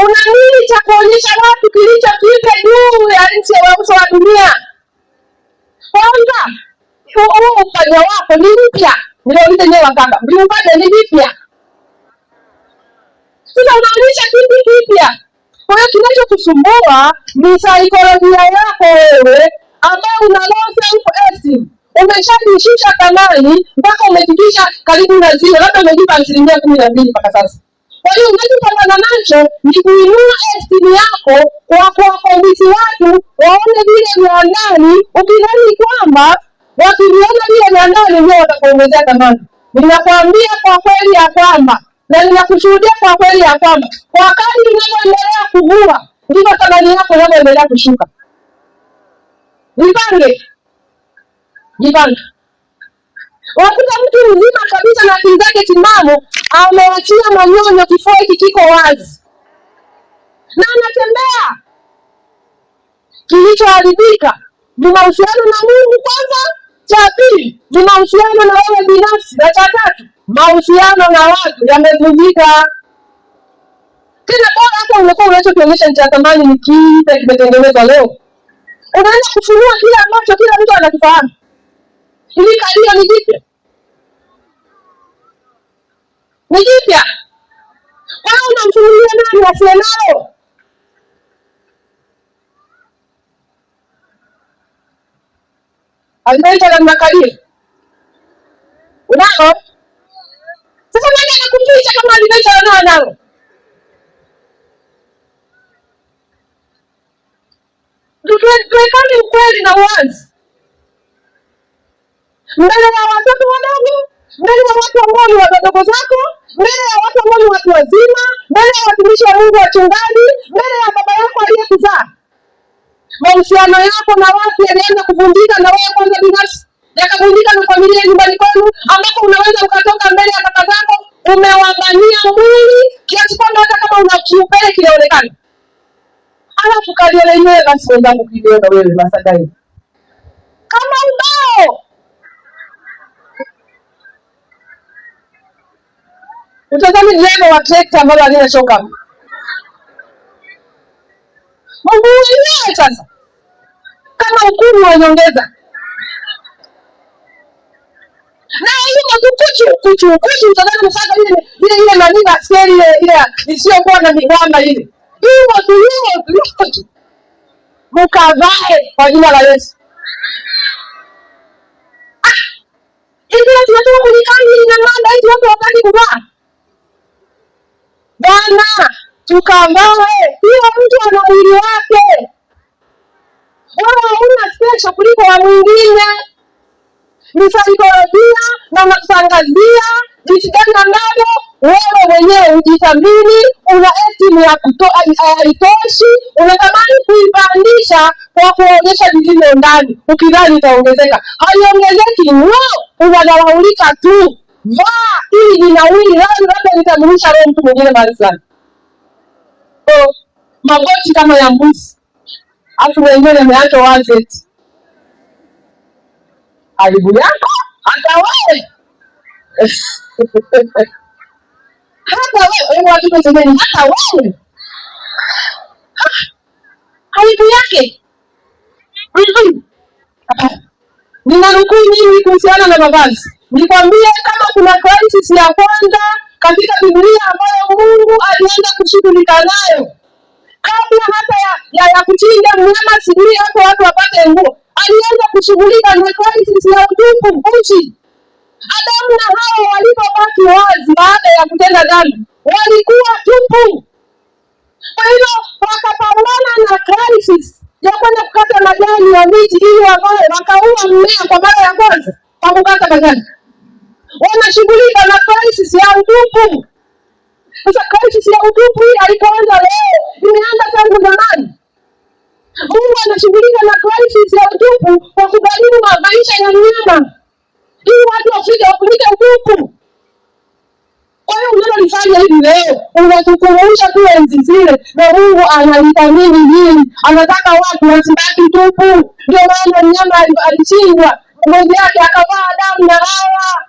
Una nini cha kuonyesha watu kilichopita juu ya nchi ya uso wa dunia? Kwanza, huo ufanya wako ni mpya. Niliuliza nyewe wakanga, mliupata ni mpya. Sasa unaonyesha kitu kipya. Kwa hiyo kinachokusumbua ni saikolojia yako wewe, ambayo una low self esteem. Umeshajishusha thamani mpaka umefikisha karibu na zero, labda umejipa 12% mpaka sasa. Kwa hiyo unachopambana nacho ni kuinua esteem yako kwa kuwafundisha watu waone vile vya ndani, ukidhani kwamba wakiviona vile vya ndani ndio watakuongezea thamani. Ninakwambia kwa kweli ya kwamba, na ninakushuhudia kwa kweli ya kwamba, kwa kadri unavyoendelea kuvua ndivyo thamani yako inavyoendelea kushuka. Jipange. Wakuta mtu mzima kabisa na akili zake timamu amewachia manyonyo, kifua hiki kiko wazi na anatembea. Kilichoharibika ni mahusiano na Mungu kwanza, cha pili ni mahusiano na wewe binafsi, na cha tatu mahusiano na watu yamevunjika. Tena bora hata ungekuwa unachokionyesha ni cha thamani, ni kipi kimetengenezwa leo, unaenda kufunua kile ambacho kila mtu anakifahamu. Hili kalio ni jipya. Ni jipya. Wewe unamfunulia nani asiye nalo? Alipenda na makalio. Unao? Sasa nani anakuficha kama alipenda nalo? Tuwekane ukweli na uwazi. Mbele ya watoto wadogo, mbele ya watu ambao ni wadogo zako, mbele ya watu ambao ni watu wazima, mbele ya watumishi wa Mungu, wachungaji, mbele ya baba yako aliyekuzaa. Mahusiano yako na watu yanaanza kuvunjika na wewe kwanza binafsi, yakavunjika na familia nyumbani kwenu, ambapo unaweza ukatoka mbele ya kaka zako umewabania mwili kiasi kwamba hata kama una kiupele kinaonekana. Alafu kalio lenyewe basi wenzangu kiliona wewe masadai kama ubao. Utazame level wa trekta ambalo halina shoka. Mungu wenyewe sasa kama ukuru wa nyongeza. Na hiyo kuchu utazame sasa ile nani baskeli ile isiyokuwa na migamba ile. Hiyo mukavae kwa jina la Yesu. Hivi tunatoka kulikani na manda hizi watu wakati kuvaa. Bwana, tukavae. Hiyo mtu ana mwili wake. Wewe huna special kuliko wa mwingine. Ni saikolojia na unatangazia jinsi gani ambavyo wewe mwenyewe hujithamini, una estimu ya haitoshi, unatamani kuipandisha kwa kuonyesha vilivyo ndani, ukidhani itaongezeka. Haiongezeki, unadharaulika tu. Vaa ili jinawili, labda nitamrusha roho mtu mwingine mahali fulani. Magoti kama ya mbuzi, afu wengine wameachwa wazi eti. Aibu yako hata wewe. Hata wewe watu wengine hata wewe. Aibu yake. Ninarukuu nini kuhusiana na mavazi? Nikwambie kama kuna crisis ya kwanza katika Biblia ambayo Mungu alianza kushughulika nayo kabla hata ya kuchinja mnyama sijui hapo watu wapate nguo, alianza kushughulika na crisis ya utupu uchi. Adamu na Hawa walipobaki wazi baada ya kutenda dhambi walikuwa tupu. Kwa hivyo wakapambana na crisis ya kwenda kukata majani ya miti ili wakaue, wakaua mmea kwa mara ya kwanza kwa kukata majani. Wanashughulika na crisis ya utupu. Sasa crisis ya utupu hii haikuanza leo, imeanza tangu zamani. Mungu anashughulika na crisis ya utupu kwa kubadili maisha ya mnyama ili watu wafike utupu. Kwa hiyo unalofanya hivi leo unatukumbusha tu enzi zile, na Mungu analithamini hili, anataka watu wasibaki tupu. Ndio maana mnyama alichinjwa, ngozi yake akavaa Adamu na Hawa.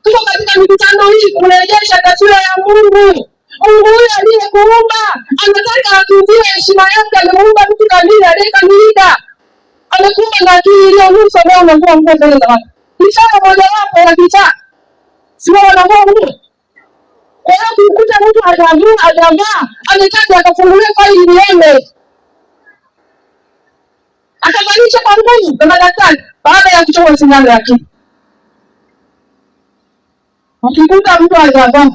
Tuko katika mikutano hii kurejesha taswira ya Mungu. Mungu huyo aliyekuumba anataka atuzie heshima yake. Amemuumba mtu kamili aliyekamilika. Amekuumba na akili iliyonusa. Leo unakuwa nguo mbele za watu. Ishara mojawapo ya kichaa sio wanavaa nguo. Kwa hiyo kumkuta mtu hajavaa ametaja akafungulia faili niende akavalisha kwa nguvu na madaktari baada ya kuchoma sindano ya kitu. Ukikuta mtu hajavaa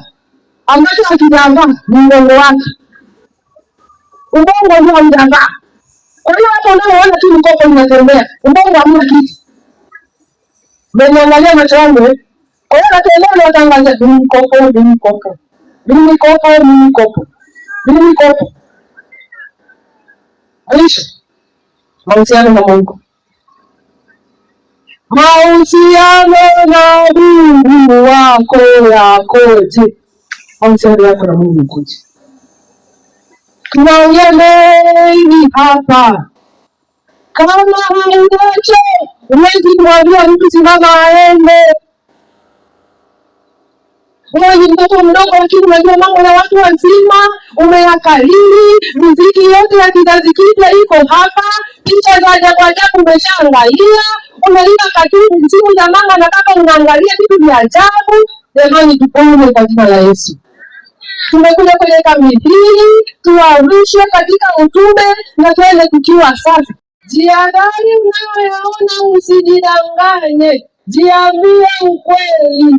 ambacho hakijavaa ni ubongo wake. Ubongo ndio haujavaa. Kwa hiyo hapo unaona tu mkopo unatembea, ubongo hamna kitu. Mmeniangalia macho yangu. Kwa hiyo natuelewa watangaza mkopo. Alisha. Mahusiano na Mungu. Mahusiano na Mungu wako yakoje? Mahusiano yako na Mungu yakoje? Tunaongea mengi hapa. Kama haunacho, huwezi kumwambia mtu simama aende. Wewe ni mtoto mdogo lakini unajua mambo ya watu wazima, umeyakalili, muziki yote ya kizazi kipya iko hapa, picha za ajabu ajabu umeshaangalia, umelila katuni simu za mama na kaka unaangalia vitu vya ajabu. Jamani, tupone kwa jina la Yesu. Tumekuja kuleta mihili, tuwarushe katika utume na tuende tukiwa safi. Jihadhari unayoyaona, usijidanganye, jiambie ukweli.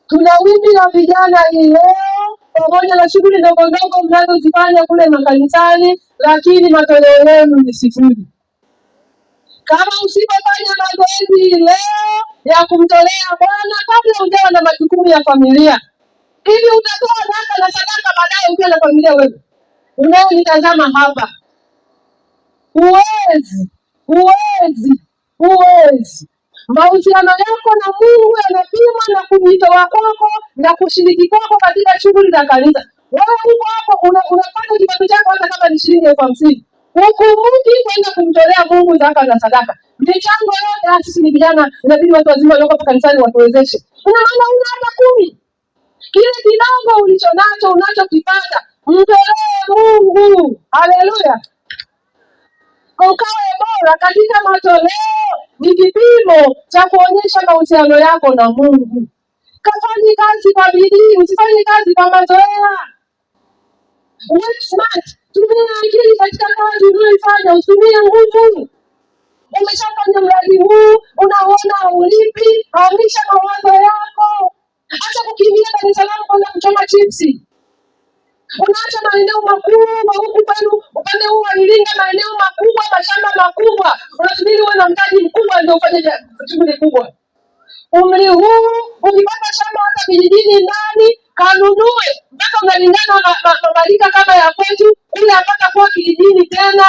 Tuna wimbi la vijana hii leo pamoja na shughuli ndogo ndogo mnazozifanya kule makanisani, lakini matoleo yenu ni sifuri. Kama usipofanya mazoezi leo ya kumtolea Bwana kabla hujawa na majukumu ya familia, ili utatoa zaka na sadaka baadaye ukiwa na familia wewe unaonitazama hapa, huwezi. Mahusiano yako na Mungu yanapimwa na kujitoa kwako na kushiriki kwako katika shughuli za kanisa. Wewe uko hapo unapata kipato chako hata kama ni shilingi 50,000. Ukumbuki kwenda kumtolea Mungu zaka na sadaka. Michango yote sisi ni vijana, inabidi watu wazima walioko kanisani watuwezeshe. Una maana una hata 10. Kile kidogo ulichonacho unachokipata mtolee Mungu. Haleluya. Ukawe bora katika matoleo ni kipimo cha kuonyesha mahusiano yako na Mungu. Kafanye kazi kwa bidii, usifanye kazi kwa mazoea. Work smart. Tumia akili katika kazi unayoifanya, usitumie nguvu. Umeshafanya mradi huu, unaona ulipi, hamisha mawazo yako. Acha kukimbia Dar es Salaam kwenda kuchoma chipsi. Unaacha maeneo makubwa huku pale upande huu wa Iringa, maeneo makubwa, mashamba makubwa. Unasubiri uwe na mtaji mkubwa ndio ufanye shughuli kubwa. Umri huu ukipata shamba hata vijijini ndani kanunue mpaka unalingana na mabalika kama ya kwetu, ili apata kuwa kijijini tena.